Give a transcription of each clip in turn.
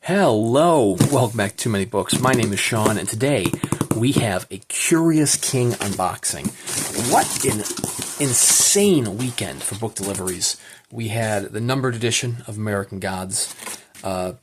Hello, welcome back to Too Many Books. My name is Sean, and today we have a Curious King unboxing. What an insane weekend for book deliveries. We had the numbered edition of American Gods. Gotta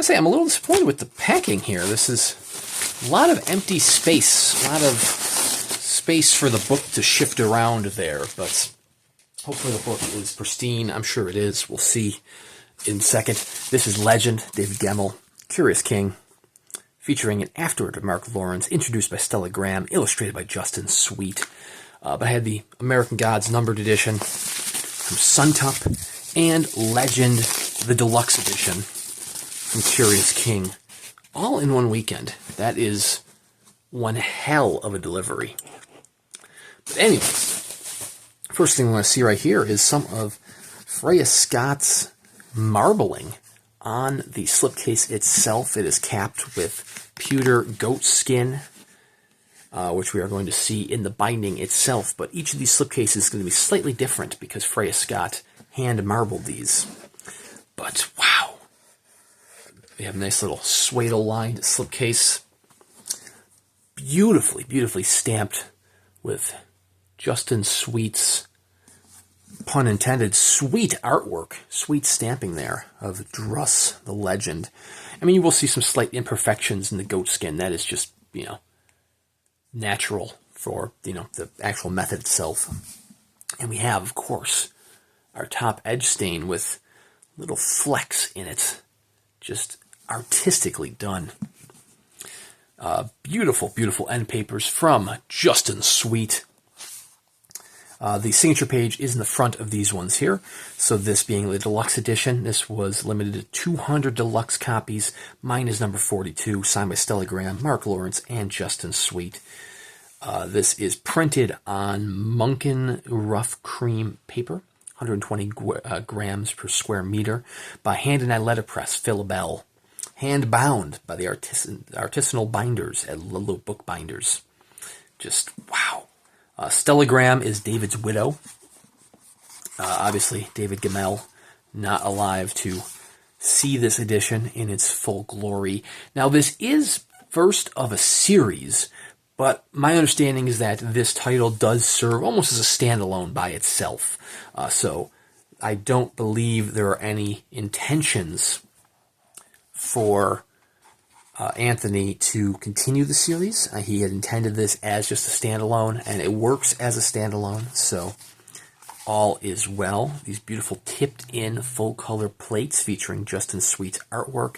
say, I'm a little disappointed with the packing here. This is a lot of empty space, a lot of space for the book to shift around there, but hopefully the book is pristine. I'm sure it is. We'll see in a second. This is Legend, David Gemmell, Curious King, featuring an afterword of Mark Lawrence, introduced by Stella Graham, illustrated by Justin Sweet. But I had the American Gods numbered edition from Suntup and Legend, the Deluxe edition from Curious King, all in one weekend. That is one hell of a delivery. But anyways, first thing we want to see right here is some of Freya Scott's marbling on the slipcase itself. It is capped with pewter goat skin, which we are going to see in the binding itself. But each of these slipcases is going to be slightly different because Freya Scott hand marbled these. But wow, we have a nice little swaddle-lined slipcase, beautifully stamped with Justin Sweet's, pun intended, sweet artwork, sweet stamping there of Druss, the legend. I mean, you will see some slight imperfections in the goat skin. That is just, natural for, the actual method itself. And we have, of course, our top edge stain with little flecks in it. Just artistically done. Beautiful end papers from Justin Sweet. The signature page is in the front of these ones here. So this being the deluxe edition, this was limited to 200 deluxe copies. Mine is number 42, signed by Stella Graham, Mark Lawrence, and Justin Sweet. This is printed on Munkin Rough Cream paper, 120 grams per square meter, by hand-and-eye letterpress, Phil Bell. Hand-bound by the artisanal binders at Ludlow Bookbinders. Just wow. Stella Graham is David's widow. Obviously, David Gemmell not alive to see this edition in its full glory. Now, this is first of a series, but my understanding is that this title does serve almost as a standalone by itself. So I don't believe there are any intentions for Anthony to continue the series. He had intended this as just a standalone, and it works as a standalone, so all is well. These beautiful tipped-in full-color plates featuring Justin Sweet's artwork.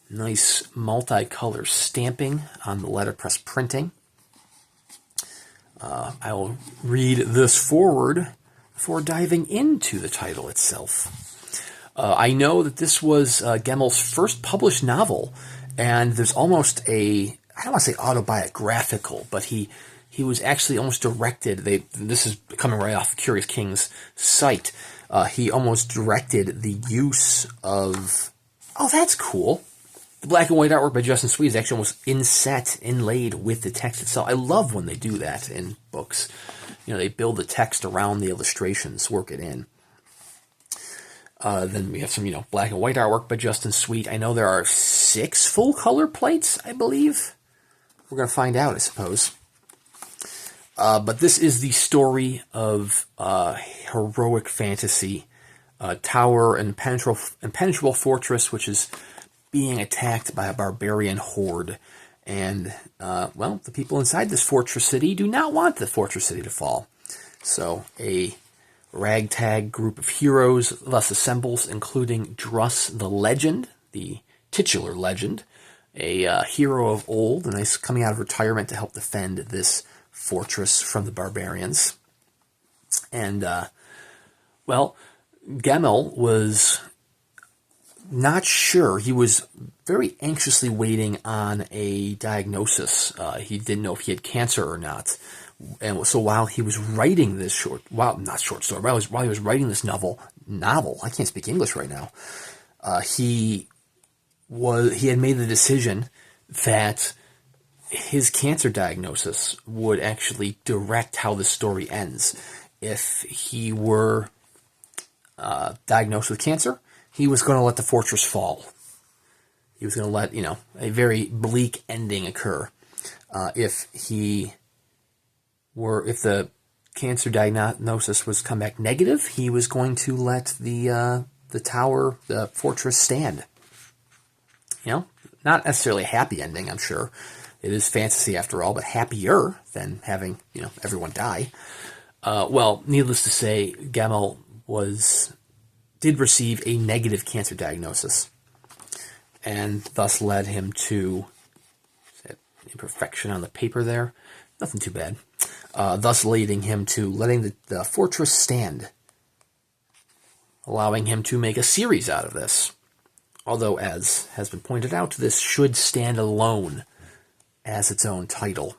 Nice multicolor stamping on the letterpress printing. I will read this forward before diving into the title itself. I know that this was Gemmell's first published novel, and there's almost I don't want to say autobiographical, but he was actually almost directed. This is coming right off Curious King's site. He almost directed the use of, oh, that's cool. The black and white artwork by Justin Sweet is actually almost inlaid with the text itself. I love when they do that in books. They build the text around the illustrations, work it in. Then we have some, black and white artwork by Justin Sweet. I know there are 6 full-color plates, I believe. We're going to find out, I suppose. But this is the story of heroic fantasy. Tower and impenetrable fortress, which is being attacked by a barbarian horde. And, the people inside this fortress city do not want the fortress city to fall. So, a ragtag group of heroes thus assembles, including Druss the Legend, the titular legend, a hero of old, and he's coming out of retirement to help defend this fortress from the barbarians. And, Gemmell was not sure. He was very anxiously waiting on a diagnosis. He didn't know if he had cancer or not. And so while he was writing this while he was writing this novel, I can't speak English right now, he had made the decision that his cancer diagnosis would actually direct how the story ends. If he were diagnosed with cancer, he was going to let the fortress fall. He was going to let, a very bleak ending occur. If the cancer diagnosis was come back negative, he was going to let the tower, the fortress, stand. Not necessarily a happy ending, I'm sure. It is fantasy after all, but happier than having, everyone die. Well, needless to say, Gemmell did receive a negative cancer diagnosis, and thus led him to, imperfection on the paper there, nothing too bad, thus leading him to letting the fortress stand, allowing him to make a series out of this. Although, as has been pointed out, this should stand alone as its own title.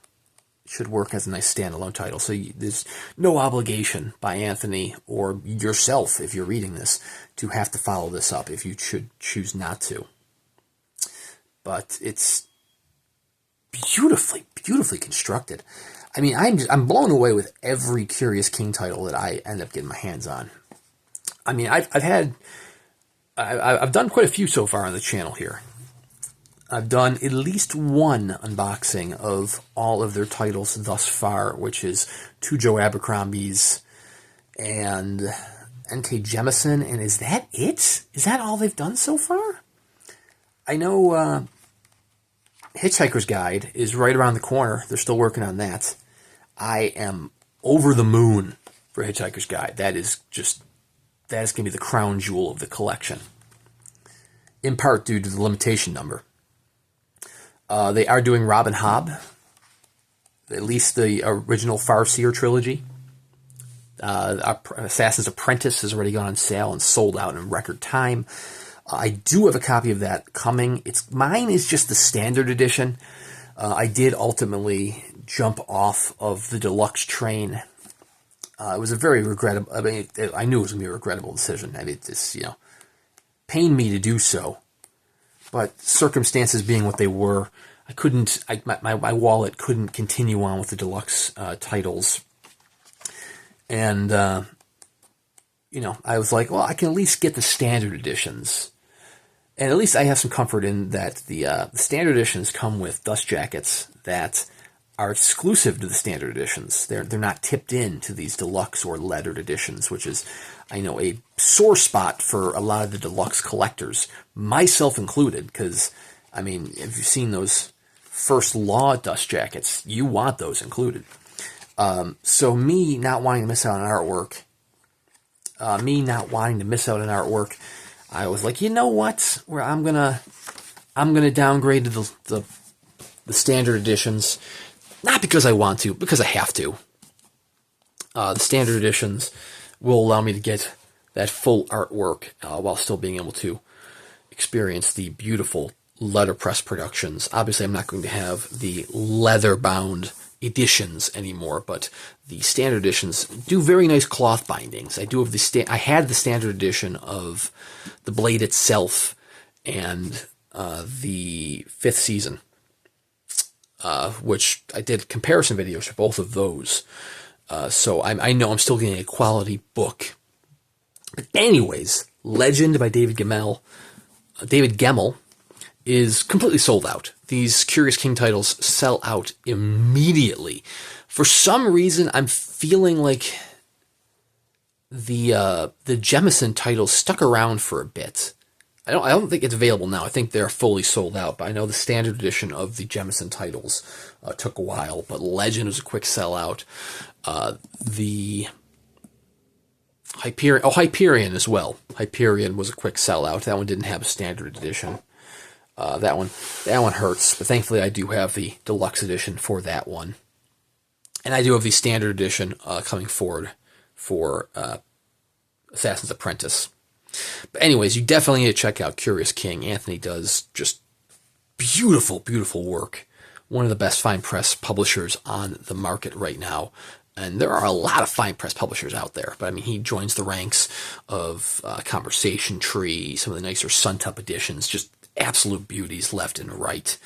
It should work as a nice standalone title. So there's no obligation by Anthony or yourself, if you're reading this, to have to follow this up if you should choose not to. But it's beautifully, beautifully constructed. I mean, I'm blown away with every Curious King title that I end up getting my hands on. I mean, I've done quite a few so far on the channel here. I've done at least one unboxing of all of their titles thus far, which is 2 Joe Abercrombies and N.K. Jemisin, and is that it? Is that all they've done so far? I know Hitchhiker's Guide is right around the corner. They're still working on that. I am over the moon for Hitchhiker's Guide. That is going to be the crown jewel of the collection, in part due to the limitation number. They are doing Robin Hobb, at least the original Farseer trilogy. Assassin's Apprentice has already gone on sale and sold out in record time. I do have a copy of that coming. Mine is just the standard edition. I did ultimately jump off of the deluxe train. It was a very regrettable, I knew it was going to be a regrettable decision. I mean, it just, pained me to do so. But circumstances being what they were, I couldn't, my wallet couldn't continue on with the deluxe titles. And, I was like, well, I can at least get the standard editions. And at least I have some comfort in that the standard editions come with dust jackets that are exclusive to the standard editions. They're not tipped into these deluxe or lettered editions, which is, I know, a sore spot for a lot of the deluxe collectors, myself included, because, I mean, if you've seen those First Law dust jackets, you want those included. So me not wanting to miss out on artwork, I was like, you know what? I'm gonna downgrade to the standard editions. Not because I want to, because I have to. The standard editions will allow me to get that full artwork while still being able to experience the beautiful letterpress productions. Obviously, I'm not going to have the leather-bound editions anymore, but the standard editions do very nice cloth bindings. I do have I had the standard edition of the Blade itself and the 5th season. Which I did comparison videos for both of those. So I know I'm still getting a quality book. But anyways, Legend by David Gemmell is completely sold out. These Curious King titles sell out immediately. For some reason, I'm feeling like the Jemisin titles stuck around for a bit. I don't think it's available now. I think they're fully sold out, but I know the standard edition of the Jemisin titles took a while, but Legend was a quick sellout. The Hyperion as well. Hyperion was a quick sellout. That one didn't have a standard edition. That one hurts, but thankfully I do have the deluxe edition for that one. And I do have the standard edition coming forward for Assassin's Apprentice. But anyways, you definitely need to check out Curious King. Anthony does just beautiful, beautiful work. One of the best fine press publishers on the market right now. And there are a lot of fine press publishers out there. But I mean, he joins the ranks of Conversation Tree, some of the nicer Suntop editions, just absolute beauties left and right.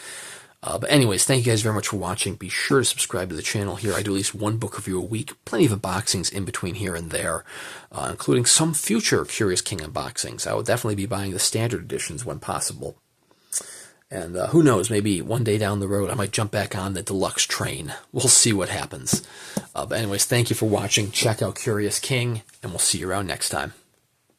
But anyways, thank you guys very much for watching. Be sure to subscribe to the channel here. I do at least one book review a week. Plenty of unboxings in between here and there, including some future Curious King unboxings. I will definitely be buying the standard editions when possible. And who knows, maybe one day down the road I might jump back on the Deluxe train. We'll see what happens. But anyways, thank you for watching. Check out Curious King, and we'll see you around next time.